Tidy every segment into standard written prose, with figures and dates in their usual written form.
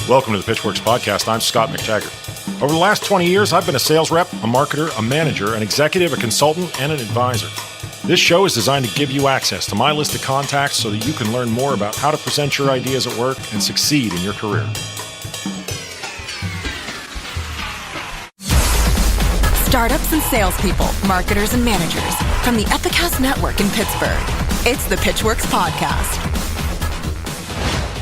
Welcome to the Pitchwerks podcast. I'm Scott McTaggart. Over the last 20 years, I've been a sales rep, a marketer, a manager, an executive, a consultant, and an advisor. This show is designed to give you access to my list of contacts so that you can learn more about how to present your ideas at work and succeed in your career. Startups and salespeople, marketers and managers from the Epicast Network in Pittsburgh. It's the Pitchwerks podcast.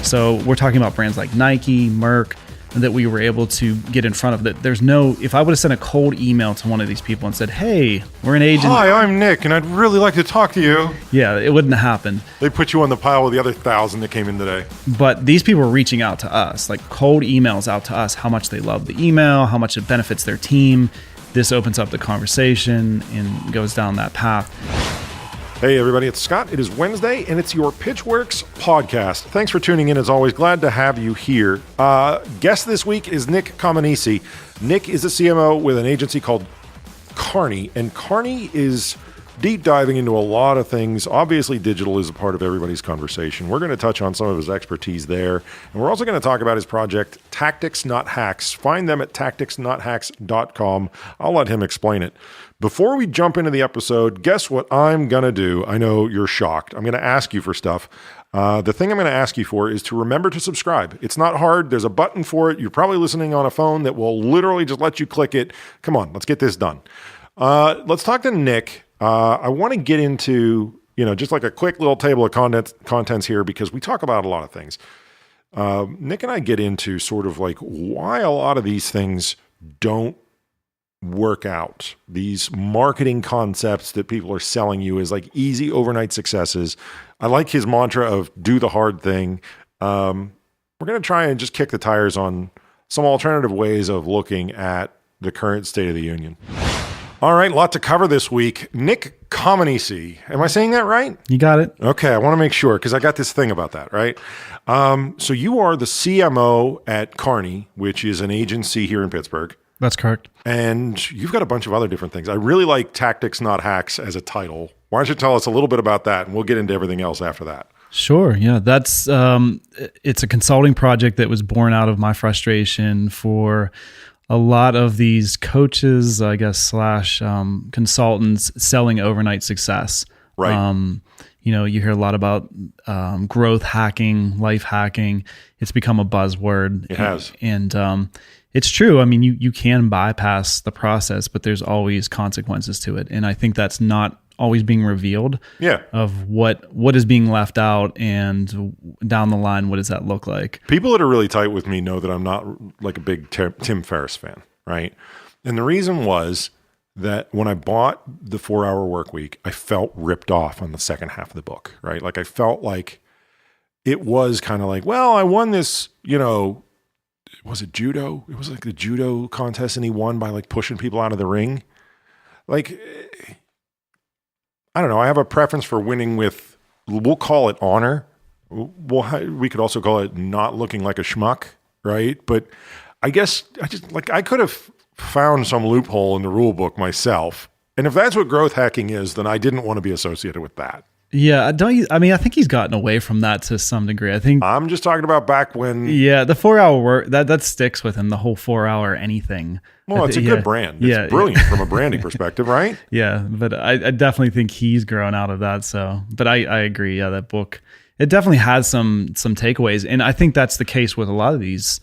So we're talking about brands like Nike, Merck, that we were able to get in front of. That there's no, if I would have sent a cold email to one of these people and said, hey, we're an agent. Hi, I'm Nick, and I'd really like to talk to you. Yeah, it wouldn't have happened. They put you on the pile with the other 1,000 that came in today. But these people were reaching out to us, like cold emails out to us, how much they love the email, how much it benefits their team. This opens up the conversation and goes down that path. Hey everybody, it's Scott. It is Wednesday and it's your Pitchwerks podcast. Thanks for tuning in as always. Glad to have you here. Guest this week is Nick Comanici. Nick is a CMO with an agency called Carney, and Carney is deep diving into a lot of things. Obviously, digital is a part of everybody's conversation. We're going to touch on some of his expertise there, and we're also going to talk about his project, Tactics Not Hacks. Find them at tacticsnothacks.com. I'll let him explain it. Before we jump into the episode, guess what I'm going to do? I know you're shocked. I'm going to ask you for stuff. The thing I'm going to ask you for is to remember to subscribe. It's not hard. There's a button for it. You're probably listening on a phone that will literally just let you click it. Come on, let's get this done. Let's talk to Nick. I want to get into, just like a quick little table of contents here, because we talk about a lot of things. Nick and I get into sort of like why a lot of these things don't work out. These marketing concepts that people are selling you as like easy overnight successes. I like his mantra of do the hard thing. We're going to try and just kick the tires on some alternative ways of looking at the current state of the union. All right, a lot to cover this week. Nick Comanici. Am I saying that right? You got it. Okay, I want to make sure because I got this thing about that, right? So you are the CMO at Carney, which is an agency here in Pittsburgh. That's correct. And you've got a bunch of other different things. I really like Tactics Not Hacks as a title. Why don't you tell us a little bit about that, and we'll get into everything else after that. Sure. Yeah, that's it's a consulting project that was born out of my frustration for a lot of these coaches, I guess, / consultants selling overnight success. Right. You hear a lot about growth hacking, life hacking. It's become a buzzword. It has. And it's true. I mean, you can bypass the process, but there's always consequences to it. And I think that's not always being revealed. Yeah. Of what is being left out, and down the line, what does that look like? People that are really tight with me know that I'm not like a big Tim Ferriss fan, right? And the reason was that when I bought the 4-Hour Work Week, I felt ripped off on the second half of the book, right? Like I felt like it was kind of like, well, I won this, was it judo? It was like the judo contest, and he won by like pushing people out of the ring. Like, I don't know. I have a preference for winning with, we'll call it honor. We could also call it not looking like a schmuck, right? But I guess I could have found some loophole in the rule book myself. And if that's what growth hacking is, then I didn't want to be associated with that. Yeah, I think he's gotten away from that to some degree. I think I'm just talking about back when. Yeah, the 4-hour work that sticks with him. The whole 4-hour anything. Well, it's a good brand. It's brilliant from a branding perspective, right? Yeah, but I definitely think he's grown out of that. So, but I agree. Yeah, that book, it definitely has some takeaways, and I think that's the case with a lot of these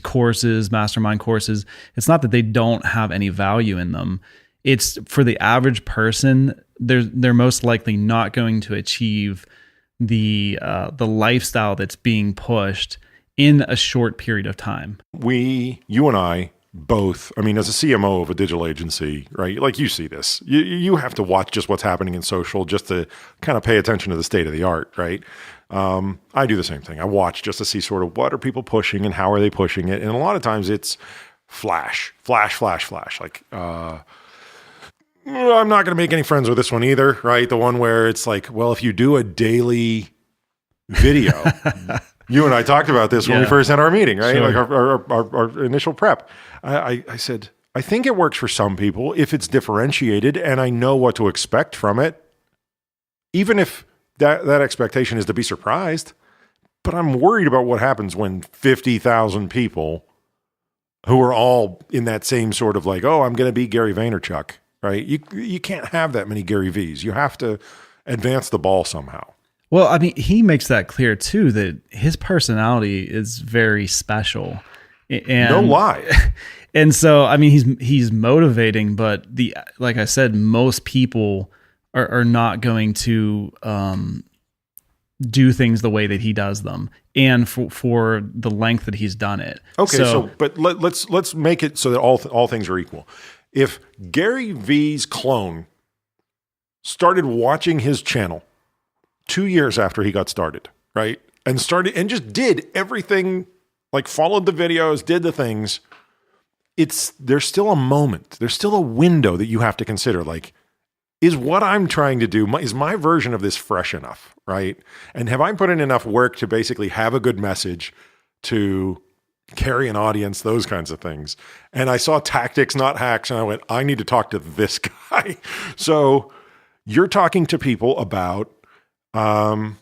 courses, mastermind courses. It's not that they don't have any value in them. It's for the average person, they're most likely not going to achieve the lifestyle that's being pushed in a short period of time. You and I both, I mean, as a CMO of a digital agency, right? Like you see this, you have to watch just what's happening in social just to kind of pay attention to the state of the art, right? I do the same thing. I watch just to see sort of what are people pushing and how are they pushing it. And a lot of times it's flash. Like, I'm not going to make any friends with this one either, right? The one where it's like, well, if you do a daily video, you and I talked about this when we first had our meeting, right? Sure. Like our initial prep. I said, I think it works for some people if it's differentiated and I know what to expect from it, even if that expectation is to be surprised. But I'm worried about what happens when 50,000 people who are all in that same sort of like, oh, I'm going to be Gary Vaynerchuk, right? You can't have that many Gary V's. You have to advance the ball somehow. Well, I mean, he makes that clear too, that his personality is very special. And, no lie. And so, I mean, he's motivating, but like I said, most people are not going to do things the way that he does them, and for the length that he's done it. Okay, so but let's make it so that all things are equal. If Gary V's clone started watching his channel 2 years after he got started, right? And just did everything, like followed the videos, did the things, there's still a moment, there's still a window that you have to consider. Like, is what I'm trying to do, is my version of this fresh enough, right? And have I put in enough work to basically have a good message, to carry an audience, those kinds of things? And I saw tactics, not hacks, and I went, I need to talk to this guy. So you're talking to people about, I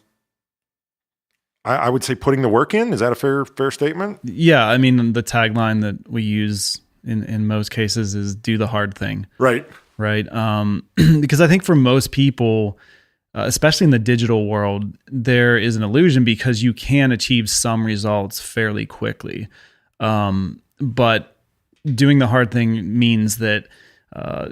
would say, putting the work in. Is that a fair statement? Yeah, I mean, the tagline that we use in most cases is "do the hard thing." Right. Because I think for most people, especially in the digital world, there is an illusion because you can achieve some results fairly quickly. But doing the hard thing means that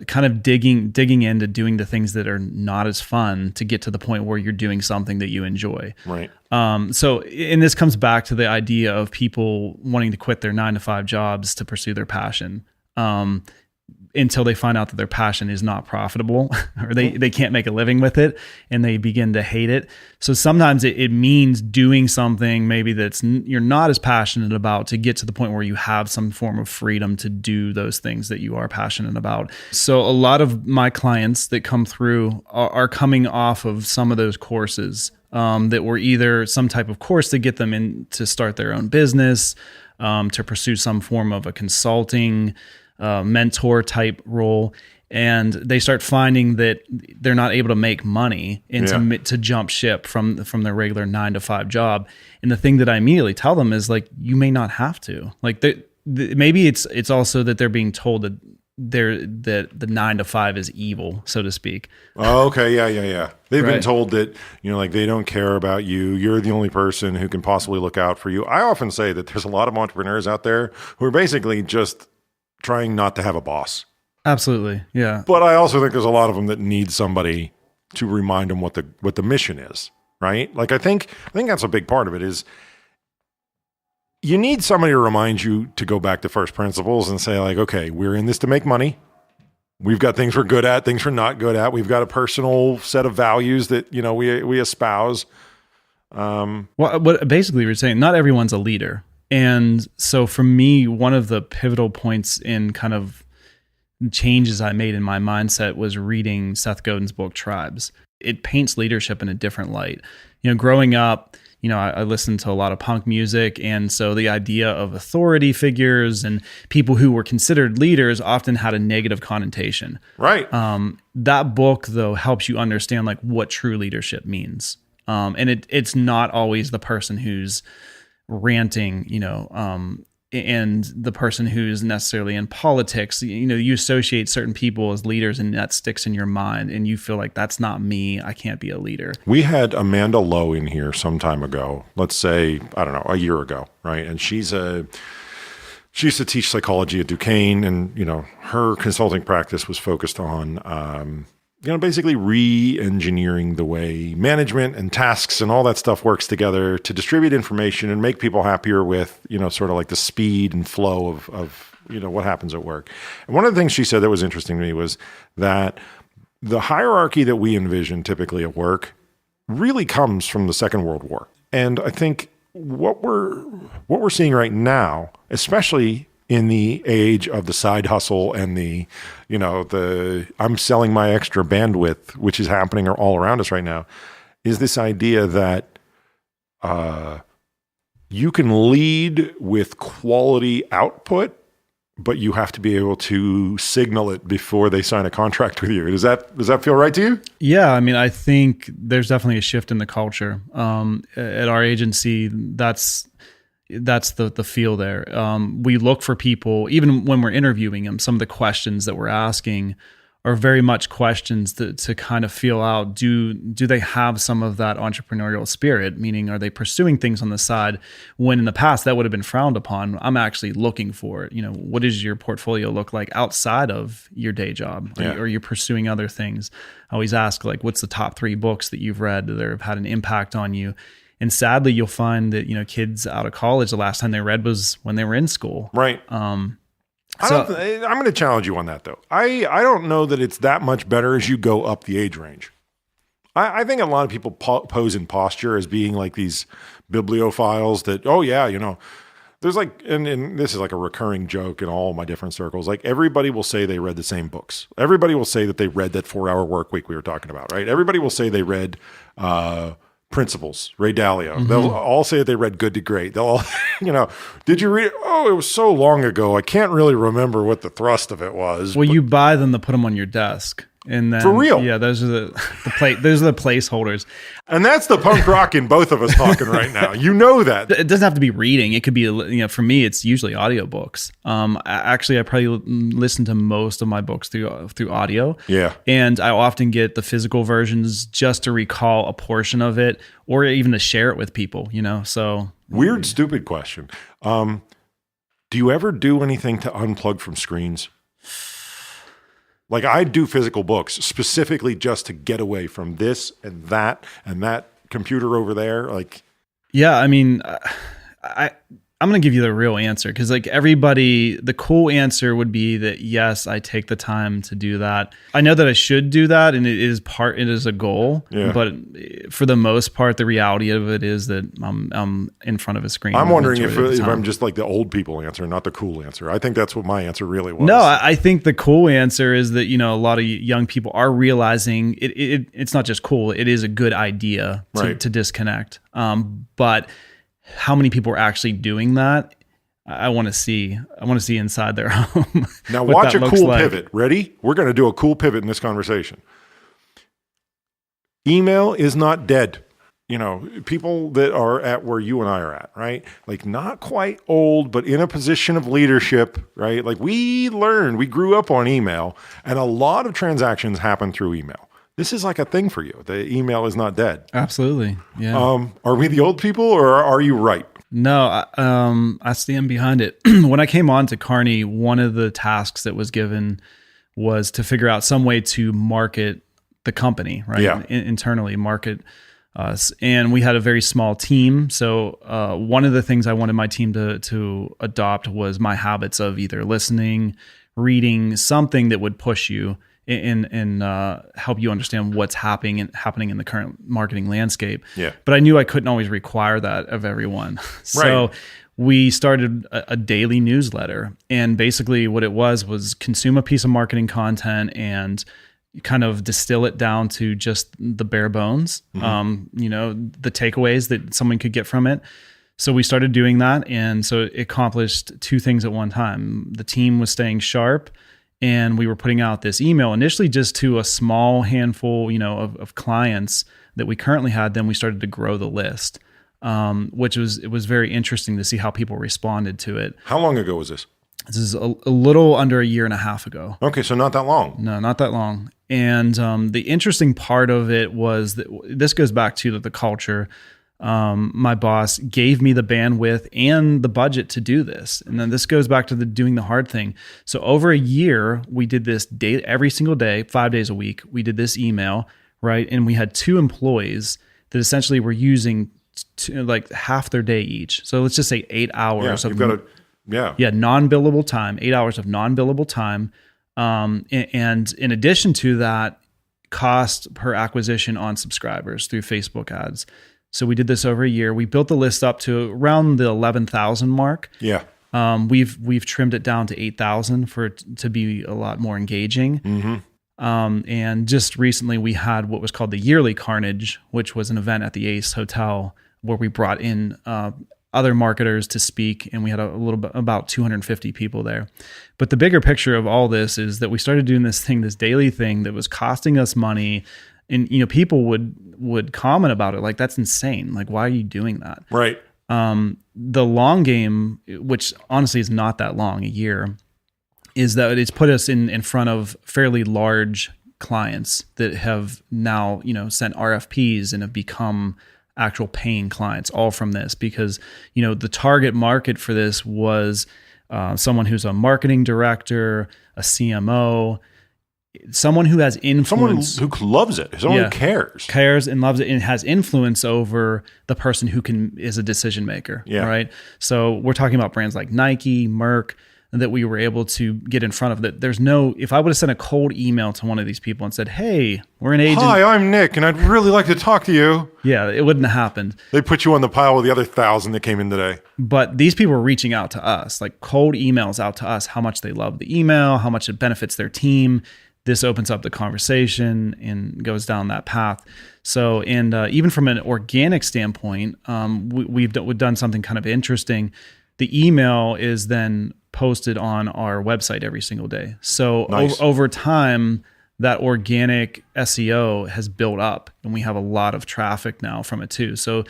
kind of digging into doing the things that are not as fun to get to the point where you're doing something that you enjoy. Right. And this comes back to the idea of people wanting to quit their 9-to-5 jobs to pursue their passion. Until they find out that their passion is not profitable, or they can't make a living with it, and they begin to hate it. So sometimes it means doing something maybe you're not as passionate about, to get to the point where you have some form of freedom to do those things that you are passionate about. So a lot of my clients that come through are coming off of some of those courses that were either some type of course to get them in to start their own business, to pursue some form of a consulting mentor type role, and they start finding that they're not able to make money and to jump ship from their regular 9-to-5 job. And the thing that I immediately tell them is, like, you may not have to. Like, maybe it's also that they're being told that the 9-to-5 is evil, so to speak. Oh, okay. Yeah. They've been told that, like, they don't care about you. You're the only person who can possibly look out for you. I often say that there's a lot of entrepreneurs out there who are basically just trying not to have a boss. Absolutely. Yeah. But I also think there's a lot of them that need somebody to remind them what the mission is, right? Like, I think that's a big part of it, is you need somebody to remind you to go back to first principles and say, like, okay, we're in this to make money. We've got things we're good at, things we're not good at. We've got a personal set of values that, we espouse. Well, what basically we're saying, not everyone's a leader. And so for me, one of the pivotal points in kind of changes I made in my mindset was reading Seth Godin's book, Tribes. It paints leadership in a different light. Growing up, I listened to a lot of punk music. And so the idea of authority figures and people who were considered leaders often had a negative connotation. Right. That book, though, helps you understand, like, what true leadership means. And it's not always the person who's ranting, and the person who's necessarily in politics. You associate certain people as leaders, and that sticks in your mind, and you feel like, that's not me. I can't be a leader. We had Amanda Lowe in here some time ago. Let's say, I don't know, a year ago, right? And she used to teach psychology at Duquesne, and her consulting practice was focused on basically re-engineering the way management and tasks and all that stuff works together to distribute information and make people happier with, sort of like the speed and flow of what happens at work. And one of the things she said that was interesting to me was that the hierarchy that we envision typically at work really comes from the Second World War. And I think what we're seeing right now, especially in the age of the side hustle and the I'm selling my extra bandwidth, which is happening all around us right now, is this idea that you can lead with quality output but you have to be able to signal it before they sign a contract with you. Does that feel right to you? Yeah, I mean, I think there's definitely a shift in the culture. At our agency, that's the feel there. We look for people, even when we're interviewing them, some of the questions that we're asking are very much questions to kind of feel out, do they have some of that entrepreneurial spirit? Meaning, are they pursuing things on the side when in the past that would have been frowned upon? I'm actually looking for it. What does your portfolio look like outside of your day job? Yeah. Or you're pursuing other things? I always ask, like, what's the top 3 books that you've read that have had an impact on you? And sadly, you'll find that, kids out of college, the last time they read was when they were in school. Right. I'm going to challenge you on that, though. I don't know that it's that much better as you go up the age range. I think a lot of people pose imposture as being like these bibliophiles that, there's like, and this is like a recurring joke in all my different circles. Like everybody will say they read the same books. Everybody will say that they read that 4-hour work week we were talking about, right? Everybody will say they read Principles, Ray Dalio. Mm-hmm. They'll all say that they read Good to Great. They'll all, did you read it? Oh, it was so long ago. I can't really remember what the thrust of it was. Well, you buy them to put them on your desk. And then, for real. Yeah, those are those are the placeholders. And that's the punk rock in both of us talking right now. You know that. It doesn't have to be reading. It could be, for me, it's usually audiobooks. Actually, I probably listen to most of my books through audio. Yeah. And I often get the physical versions just to recall a portion of it or even to share it with people, so. Weird, stupid question. Do you ever do anything to unplug from screens? Like I do physical books specifically just to get away from this and that computer over there. Like, yeah, I mean, I'm going to give you the real answer because like everybody, the cool answer would be that yes, I take the time to do that. I know that I should do that, and it is a goal. Yeah. But for the most part, the reality of it is that I'm in front of a screen. I'm wondering if I'm just like the old people answer, not the cool answer. I think that's what my answer really was. No, I think the cool answer is that a lot of young people are realizing it's not just cool; it is a good idea to disconnect. But how many people are actually doing that? I want to see inside their home. Now watch a cool pivot. Ready? We're going to do a cool pivot in this conversation. Email is not dead. People that are at where you and I are at, right? Like not quite old, but in a position of leadership, right? Like we grew up on email, and a lot of transactions happen through email. This is like a thing for you. The email is not dead. Absolutely. Yeah. Are we the old people, or are you right? No, I stand behind it. When I came on to Carney, one of the tasks that was given was to figure out some way to market the company, right? Yeah. Internally market us. And we had a very small team. So one of the things I wanted my team to adopt was my habits of either listening, reading, something that would push you and help you understand what's happening in the current marketing landscape. Yeah. But I knew I couldn't always require that of everyone. So we started a daily newsletter, and basically what it was consume a piece of marketing content and kind of distill it down to just the bare bones, the takeaways that someone could get from it. So we started doing that. And so it accomplished 2 things at one time. The team was staying sharp, and we were putting out this email initially just to a small handful, of clients that we currently had. Then we started to grow the list, it was very interesting to see how people responded to it. How long ago was this? This is a little under a year and a half ago. Okay, so not that long. No, not that long. And the interesting part of it was that this goes back to the culture. My boss gave me the bandwidth and the budget to do this. And then this goes back to doing the hard thing. So over a year, we did this every single day, 5 days a week. We did this email, right? And we had 2 employees that essentially were using like half their day each. So let's just say 8 hours of non-billable time, 8 hours of non-billable time. And in addition to that, cost per acquisition on subscribers through Facebook ads. So we did this over a year. We built the list up to around the 11,000 mark. Yeah. We've trimmed it down to 8,000 for it to be a lot more engaging. Mm-hmm. And just recently we had what was called the Yearly Carnage, which was an event at the Ace Hotel where we brought in other marketers to speak, and we had a little bit about 250 people there. But the bigger picture of all this is that we started doing this daily thing that was costing us money. And, people would comment about it like, that's insane. Like, why are you doing that? Right. The long game, which honestly is not that long, a year, is that it's put us in front of fairly large clients that have now, sent RFPs and have become actual paying clients, all from this, because, the target market for this was someone who's a marketing director, a CMO, someone who has influence. Someone who loves it. Someone who cares and loves it and has influence over the person who is a decision maker. Yeah. Right. So we're talking about brands like Nike, Merck, that we were able to get in front of. That if I would have sent a cold email to one of these people and said, "Hey, we're an agent. Hi, I'm Nick, and I'd really like to talk to you." Yeah, it wouldn't have happened. They put you on the pile with the other 1,000 that came in today. But these people were reaching out to us, like cold emails out to us, how much they love the email, how much it benefits their team. This opens up the conversation and goes down that path. So, and even from an organic standpoint, we've done something kind of interesting. The email is then posted on our website every single day. So nice. over time, that organic SEO has built up, and we have a lot of traffic now from it too. So,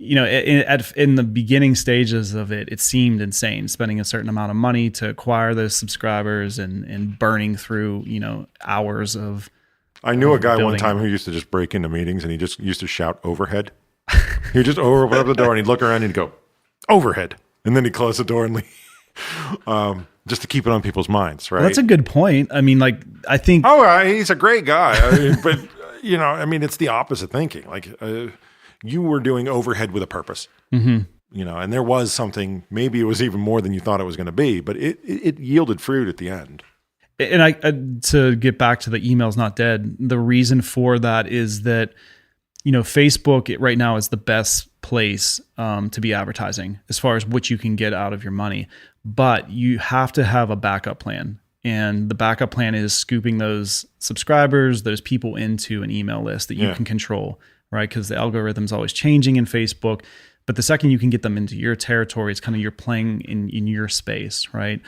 in the beginning stages of it, it seemed insane, spending a certain amount of money to acquire those subscribers and burning through, hours of. I knew a guy building. one time who used to just break into meetings, and he just used to shout overhead. He would just open up the door and he'd look around and he'd go, overhead. And then he'd close the door and leave. Just to keep it on people's minds, right? Well, that's a good point. I mean, I think. Oh, he's a great guy. But, it's the opposite thinking. Like, you were doing overhead with a purpose, and there was something, maybe it was even more than you thought it was going to be, but it yielded fruit at the end. And to get back to the email's not dead, the reason for that is that, Facebook right now is the best place to be advertising as far as what you can get out of your money, but you have to have a backup plan. And the backup plan is scooping those subscribers, those people into an email list that you can control, right? Because the algorithm's always changing in Facebook. But the second you can get them into your territory, it's kind of you're playing in your space, right?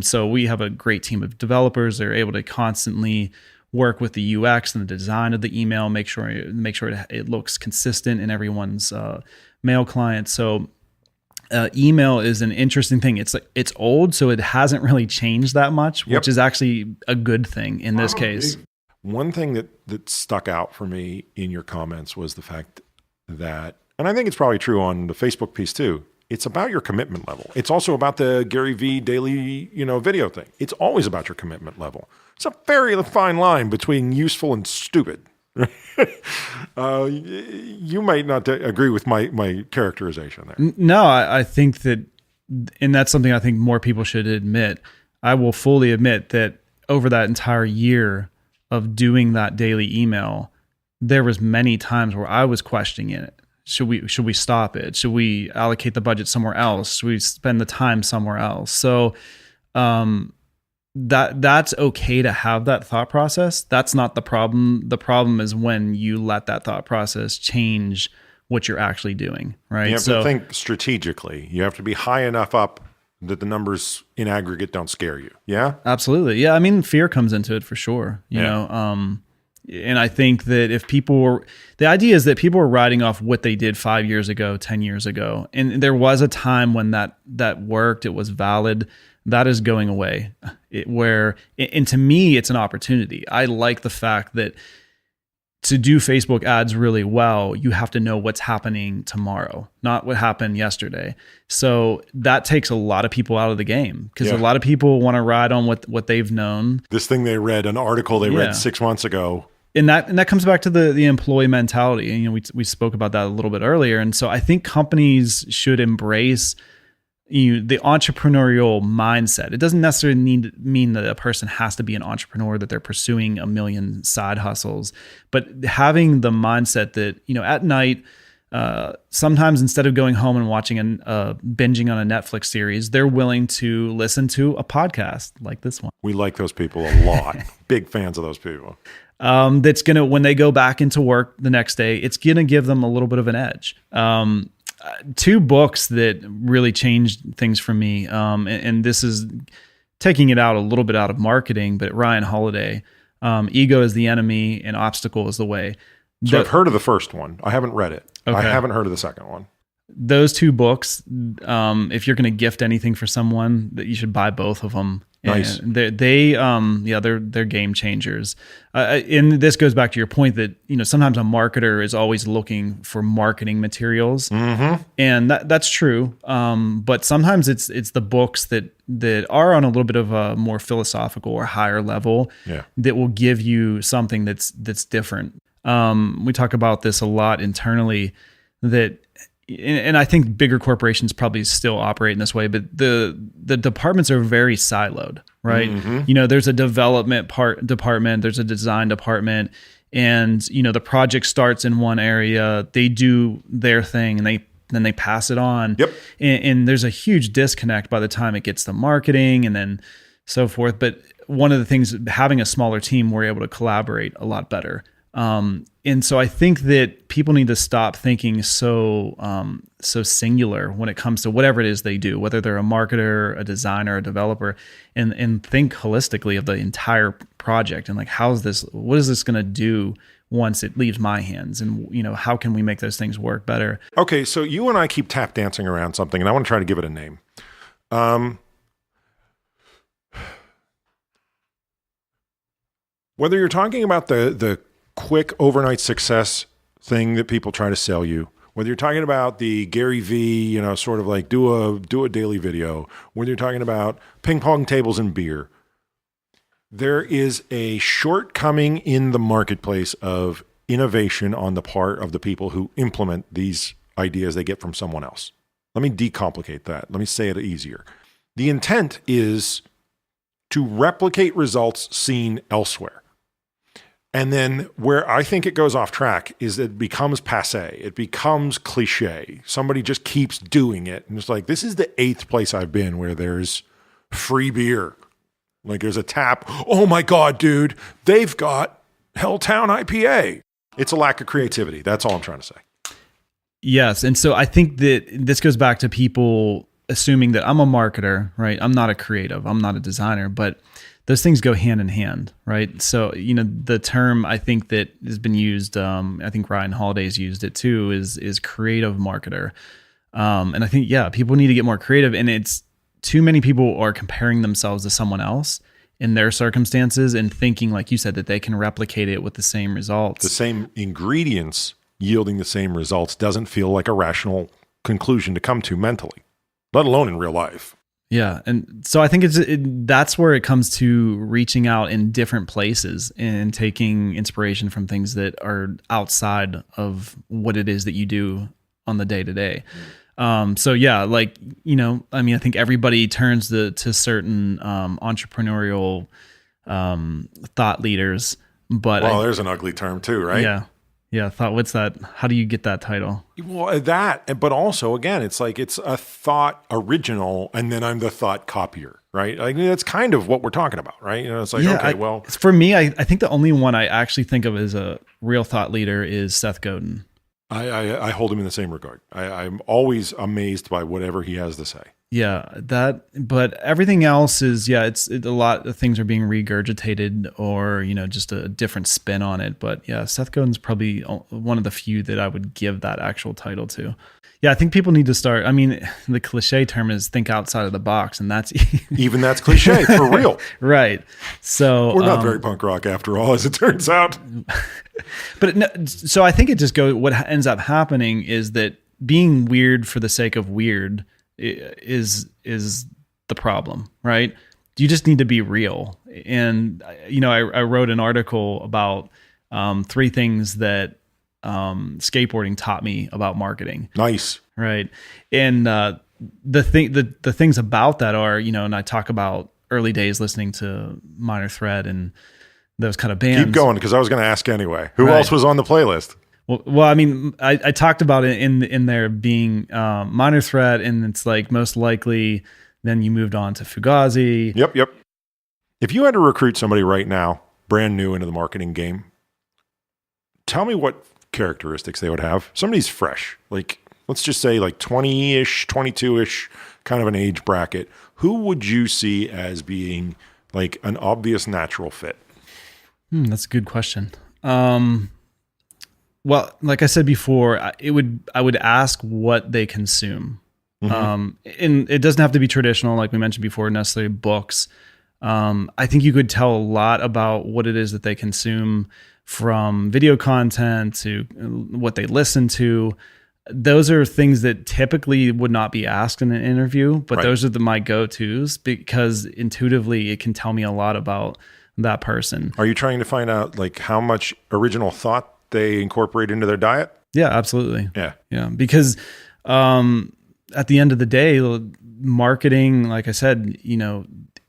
So we have a great team of developers. They're able to constantly work with the UX and the design of the email, make sure it looks consistent in everyone's mail client. So email is an interesting thing. It's old, so it hasn't really changed that much, which is actually a good thing in this case. One thing that stuck out for me in your comments was the fact that, and I think it's probably true on the Facebook piece too, it's about your commitment level. It's also about the Gary V daily, video thing. It's always about your commitment level. It's a very fine line between useful and stupid. You might not agree with my characterization there. No, I think that, and that's something I think more people should admit. I will fully admit that over that entire year of doing that daily email, there was many times where I was questioning it. Should we stop it? Should we allocate the budget somewhere else? Should we spend the time somewhere else? So that's okay to have that thought process. That's not the problem. The problem is when you let that thought process change what you're actually doing, right? You have to think strategically. You have to be high enough up that the numbers in aggregate don't scare you. Yeah? Absolutely. Yeah. I mean, fear comes into it for sure, you know? And I think that the idea is that people were riding off what they did 5 years ago, 10 years ago. And there was a time when that worked, it was valid. That is going away. And to me, it's an opportunity. I like the fact that to do Facebook ads really well, you have to know what's happening tomorrow, not what happened yesterday. So that takes a lot of people out of the game because a lot of people want to ride on what they've known. This thing they read, an article they read 6 months ago. And that comes back to the employee mentality. And, we spoke about that a little bit earlier. And so I think companies should embrace the entrepreneurial mindset. It doesn't necessarily mean that a person has to be an entrepreneur, that they're pursuing a million side hustles, but having the mindset that, at night, sometimes instead of going home and watching binging on a Netflix series, they're willing to listen to a podcast like this one. We like those people a lot. Big fans of those people. That's going to, when they go back into work the next day, it's going to give them a little bit of an edge. two books that really changed things for me. And this is taking it out a little bit out of marketing, but Ryan Holiday, Ego is the Enemy and Obstacle is the Way. So I've heard of the first one. I haven't read it. Okay. I haven't heard of the second one. Those two books, if you're going to gift anything for someone, that you should buy both of them. Nice. And they're game changers. And this goes back to your point that, sometimes a marketer is always looking for marketing materials, and that's true. But sometimes it's the books that are on a little bit of a more philosophical or higher level that will give you something that's different. We talk about this a lot internally, and I think bigger corporations probably still operate in this way, but the departments are very siloed, right? There's a development department, there's a design department, and the project starts in one area, they do their thing, and then they pass it on. Yep. And there's a huge disconnect by the time it gets to marketing and then so forth. But one of the things, having a smaller team, we're able to collaborate a lot better. And so I think that people need to stop thinking so singular when it comes to whatever it is they do, whether they're a marketer, a designer, a developer, and think holistically of the entire project and like, what is this going to do once it leaves my hands? And, how can we make those things work better? Okay. So you and I keep tap dancing around something, and I want to try to give it a name. Whether you're talking about the quick overnight success thing that people try to sell you, whether you're talking about the Gary V, sort of like do a daily video, whether you're talking about ping pong tables and beer, there is a shortcoming in the marketplace of innovation on the part of the people who implement these ideas they get from someone else. Let me decomplicate that. Let me say it easier. The intent is to replicate results seen elsewhere. And then where I think it goes off track is that it becomes passé. It becomes cliche. Somebody just keeps doing it. And it's like, this is the 8th place I've been where there's free beer. Like there's a tap. Oh my God, dude, they've got Helltown IPA. It's a lack of creativity. That's all I'm trying to say. Yes. And so I think that this goes back to people assuming that I'm a marketer, right? I'm not a creative. I'm not a designer, but those things go hand in hand, right? So, the term I think that has been used, I think Ryan Holiday's used it too, is creative marketer. And I think, people need to get more creative, and it's too many people are comparing themselves to someone else in their circumstances and thinking, like you said, that they can replicate it with the same results. The same ingredients yielding the same results doesn't feel like a rational conclusion to come to mentally, let alone in real life. Yeah. And so I think that's where it comes to reaching out in different places and taking inspiration from things that are outside of what it is that you do on the day to day. I think everybody turns to certain entrepreneurial thought leaders, but there's an ugly term too, right? Yeah. Yeah, what's that? How do you get that title? Well, but also, again, it's like it's a thought original, and then I'm the thought copier, right? Like that's kind of what we're talking about, right? It's like, for me, I think the only one I actually think of as a real thought leader is Seth Godin. I hold him in the same regard. I'm always amazed by whatever he has to say. Yeah, but everything else is, a lot of things are being regurgitated or, just a different spin on it. But yeah, Seth Godin's probably one of the few that I would give that actual title to. Yeah, I think people need to start. I mean, the cliche term is think outside of the box, and that's even that's cliche for real. Right. So we're not very punk rock after all, as it turns out. But so I think it just goes, what ends up happening is that being weird for the sake of weird is the problem, right? You just need to be real. And, I wrote an article about 3 things that skateboarding taught me about marketing. Nice. Right. And the things about that are, and I talk about early days listening to Minor Threat and those kind of bands. Keep going, because I was going to ask anyway. Who else was on the playlist? Well, I mean, I talked about it in there being Minor Threat, and it's like most likely then you moved on to Fugazi. Yep. If you had to recruit somebody right now, brand new into the marketing game, tell me what characteristics they would have. Somebody's fresh. Like let's just say like 20-ish, 22-ish kind of an age bracket, who would you see as being like an obvious natural fit? That's a good question. Well, like I said before, I would ask what they consume. And it doesn't have to be traditional, like we mentioned before, necessarily books. I think you could tell a lot about what it is that they consume, from video content to what they listen to. Those are things that typically would not be asked in an interview, but Right. those are my go-tos, because intuitively it can tell me a lot about that person. Are you trying to find out like how much original thought they incorporate into their diet? Yeah, absolutely. Yeah. Yeah, because at the end of the day, marketing, like I said,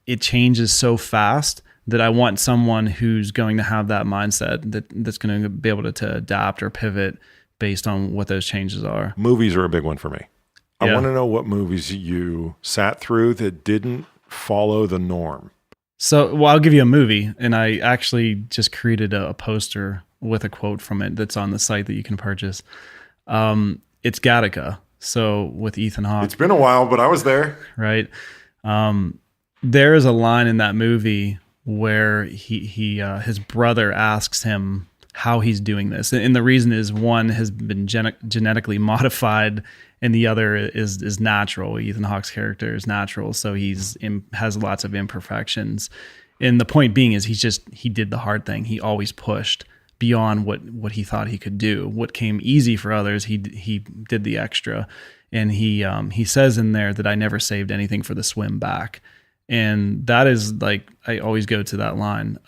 it changes so fast that I want someone who's going to have that mindset, that's going to be able to adapt or pivot based on what those changes are. Movies are a big one for me. I Yeah. want to know what movies you sat through that didn't follow the norm. So, well, I'll give you a movie, and I actually just created a poster with a quote from it that's on the site that you can purchase. It's Gattaca. So with Ethan Hawke. It's been a while, but I was there. Right. There is a line in that movie where his brother asks him how he's doing this, and the reason is one has been genetically modified, and the other is natural. Ethan Hawke's character is natural, so has lots of imperfections. And the point being is he did the hard thing. He always pushed beyond what he thought he could do. What came easy for others, he did the extra. And he says in there that I never saved anything for the swim back. And that is like, I always go to that line.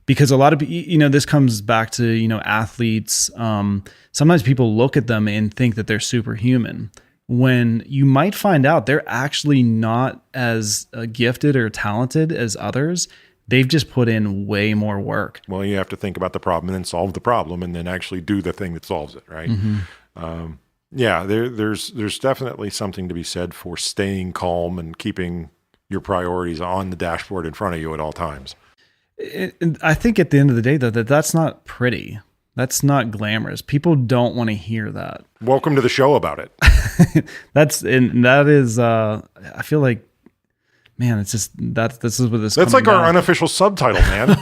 Because a lot of, this comes back to, athletes. Sometimes people look at them and think that they're superhuman, when you might find out they're actually not as gifted or talented as others. They've just put in way more work. Well, you have to think about the problem and then solve the problem and then actually do the thing that solves it, right? Mm-hmm. There's definitely something to be said for staying calm and keeping your priorities on the dashboard in front of you at all times. I think at the end of the day, though, that's not pretty. That's not glamorous. People don't want to hear that. Welcome to the show about it. That is, I feel like, man, it's just this is what this. That's like coming our down. unofficial subtitle, man.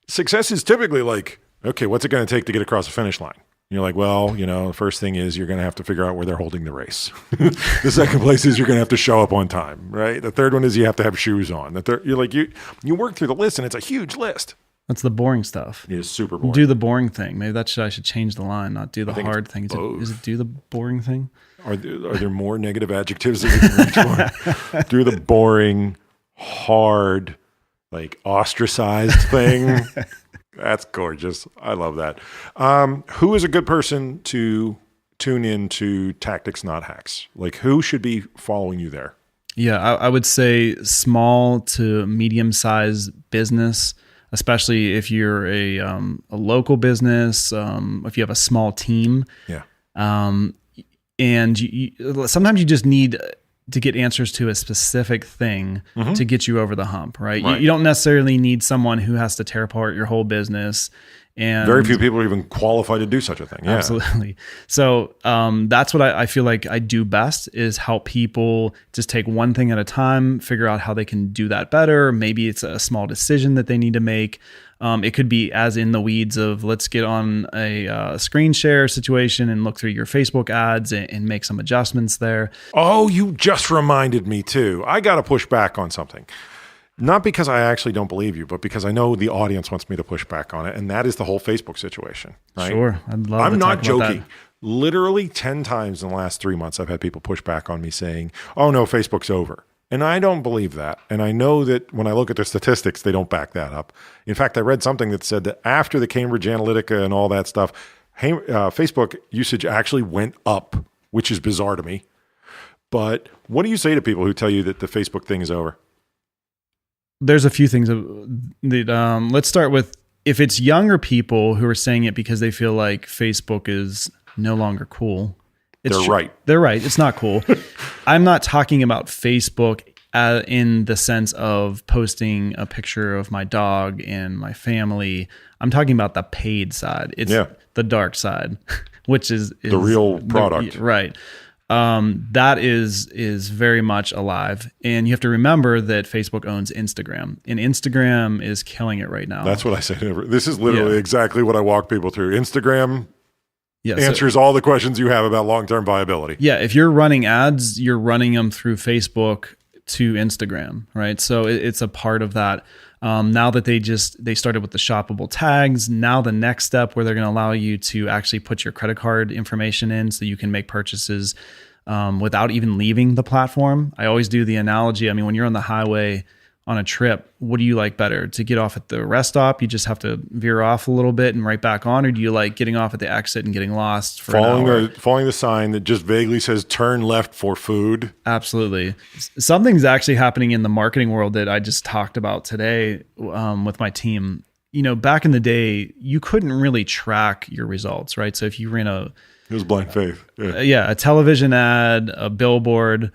Success is typically like, okay, what's it going to take to get across the finish line? And you're like, well, the first thing is you're going to have to figure out where they're holding the race. The second place is you're going to have to show up on time, right? The third one is you have to have shoes on. You're like, you work through the list and it's a huge list. That's the boring stuff. It is super boring. Do the boring thing. Maybe I should change the line, not do the hard thing. both. Is it do the boring thing? Are there more negative adjectives that we can reach for? Do the boring, hard, like ostracized thing. That's gorgeous. I love that. Who is a good person to tune in to Tactics Not Hacks? Like, who should be following you there? Yeah, I would say small to medium-sized business, especially if you're a local business, if you have a small team. Yeah. And sometimes you just need to get answers to a specific thing to get you over the hump, right? You don't necessarily need someone who has to tear apart your whole business. And very few people are even qualified to do such a thing. Yeah. Absolutely. So that's what I feel like I do best, is help people just take one thing at a time, figure out how they can do that better. Maybe it's a small decision that they need to make. It could be as in the weeds of, let's get on a screen share situation and look through your Facebook ads and make some adjustments there. Oh, you just reminded me too. I got to push back on something. Not because I actually don't believe you, but because I know the audience wants me to push back on it. And that is the whole Facebook situation. Right? Sure. I'd love I'm to not talk about joking. that. Literally 10 times in the last 3 months, I've had people push back on me saying, oh no, Facebook's over. And I don't believe that. And I know that when I look at the statistics, they don't back that up. In fact, I read something that said that after the Cambridge Analytica and all that stuff, Facebook usage actually went up, which is bizarre to me. But what do you say to people who tell you that the Facebook thing is over? There's a few things that, let's start with, if it's younger people who are saying it because they feel like Facebook is no longer cool. They're right. They're right. It's not cool. I'm not talking about Facebook in the sense of posting a picture of my dog and my family. I'm talking about the paid side. It's the dark side which is the real product. Right. That is very much alive. And you have to remember that Facebook owns Instagram, and Instagram is killing it right now. That's what I say. This is literally exactly what I walk people through. Instagram answers so, all the questions you have about long-term viability. Yeah. If you're running ads, you're running them through Facebook to Instagram, right? So it's a part of that. Now that they started with the shoppable tags, now the next step where they're going to allow you to actually put your credit card information in so you can make purchases without even leaving the platform. I always do the analogy. I mean, when you're on the highway on a trip, what do you like better? To get off at the rest stop, you just have to veer off a little bit and right back on, or do you like getting off at the exit and getting lost for an hour? Following the sign that just vaguely says turn left for food? Absolutely. Something's actually happening in the marketing world that I just talked about today with my team. You know, back in the day, you couldn't really track your results, right? So if you ran it was blind faith. A television ad, a billboard,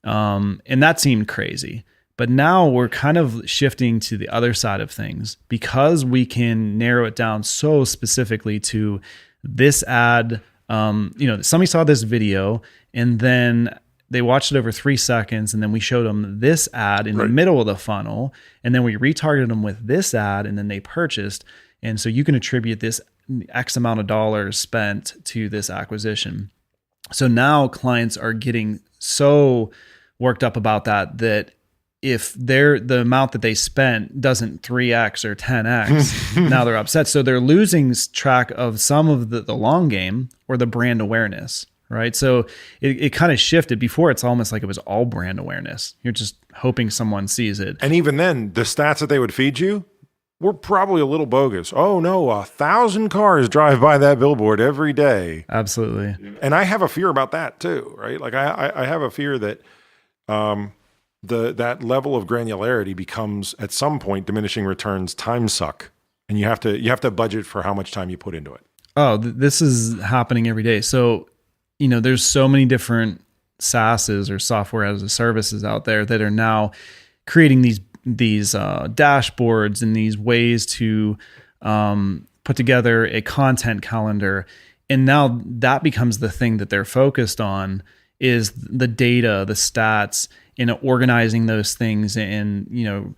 and that seemed crazy. But now we're kind of shifting to the other side of things because we can narrow it down so specifically to this ad. Somebody saw this video and then they watched it over 3 seconds, and then we showed them this ad in the middle of the funnel, and then we retargeted them with this ad, and then they purchased. And so you can attribute this X amount of dollars spent to this acquisition. So now clients are getting so worked up about that if the amount that they spent doesn't 3x or 10x, now they're upset. So they're losing track of some of the long game or the brand awareness, right? So it kind of shifted. Before, it's almost like it was all brand awareness. You're just hoping someone sees it. And even then, the stats that they would feed you were probably a little bogus. Oh no, 1,000 cars drive by that billboard every day. Absolutely. And I have a fear about that too, right? Like I have a fear that that level of granularity becomes at some point diminishing returns time suck, and you have to budget for how much time you put into it. Oh, this is happening every day. So, there's so many different SaaSes or software as a services out there that are now creating these dashboards and these ways to put together a content calendar. And now that becomes the thing that they're focused on, is the data, the stats, in organizing those things and,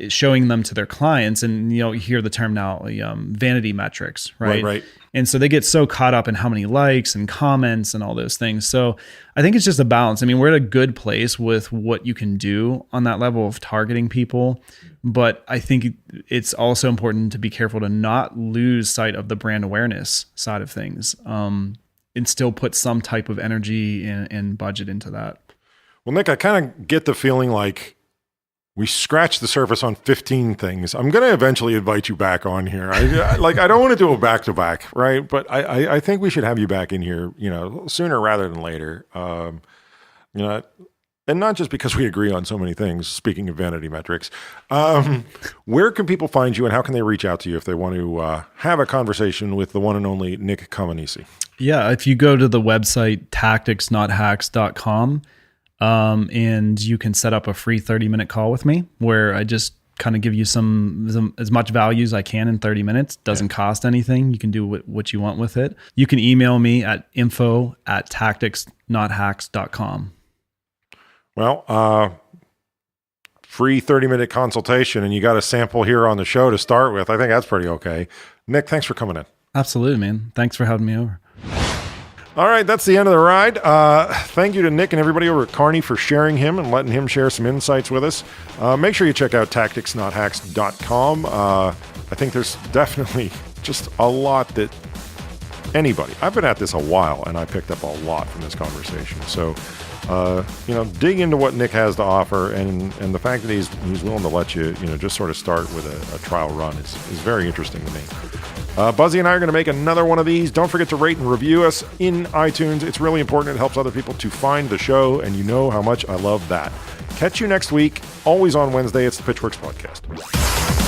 showing them to their clients. And, you hear the term now, vanity metrics, right? Right. And so they get so caught up in how many likes and comments and all those things. So I think it's just a balance. I mean, we're at a good place with what you can do on that level of targeting people. But I think it's also important to be careful to not lose sight of the brand awareness side of things, and still put some type of energy and budget into that. Well, Nick, I kind of get the feeling like we scratched the surface on 15 things. I'm going to eventually invite you back on here. I don't want to do a back-to-back, right? But I think we should have you back in here, sooner rather than later. And not just because we agree on so many things, speaking of vanity metrics. Where can people find you, and how can they reach out to you if they want to have a conversation with the one and only Nick Comanici? Yeah, if you go to the website tacticsnothacks.com, and you can set up a free 30-minute call with me where I just kind of give you some as much value as I can in 30 minutes. Doesn't cost anything. You can do what you want with it. You can email me at info@tacticsnothacks.com. Well, free 30-minute consultation, and you got a sample here on the show to start with. I think that's pretty okay. Nick, thanks for coming in. Absolutely, man. Thanks for having me over. All right, that's the end of the ride. Thank you to Nick and everybody over at Carney for sharing him and letting him share some insights with us. Make sure you check out tacticsnothacks.com. I think there's definitely just a lot that anybody, I've been at this a while, and I picked up a lot from this conversation. So, dig into what Nick has to offer, and the fact that he's willing to let you, just sort of start with a trial run is very interesting to me. Buzzy and I are going to make another one of these. Don't forget to rate and review us in iTunes. It's really important. It helps other people to find the show, and you know how much I love that. Catch you next week, always on Wednesday. It's the Pitchwerks Podcast.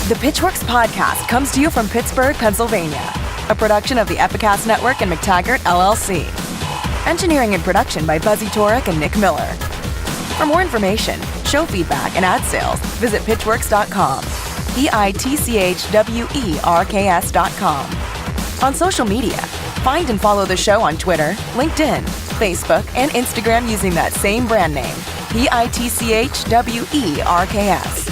The Pitchwerks Podcast comes to you from Pittsburgh, Pennsylvania, a production of the Epicast Network and McTaggart, LLC. Engineering and production by Buzzy Torek and Nick Miller. For more information, show feedback, and ad sales, visit pitchwerks.com. pitchwerks.com. On social media, Find and follow the show on Twitter, LinkedIn, Facebook, and Instagram using that same brand name, Pitchwerks.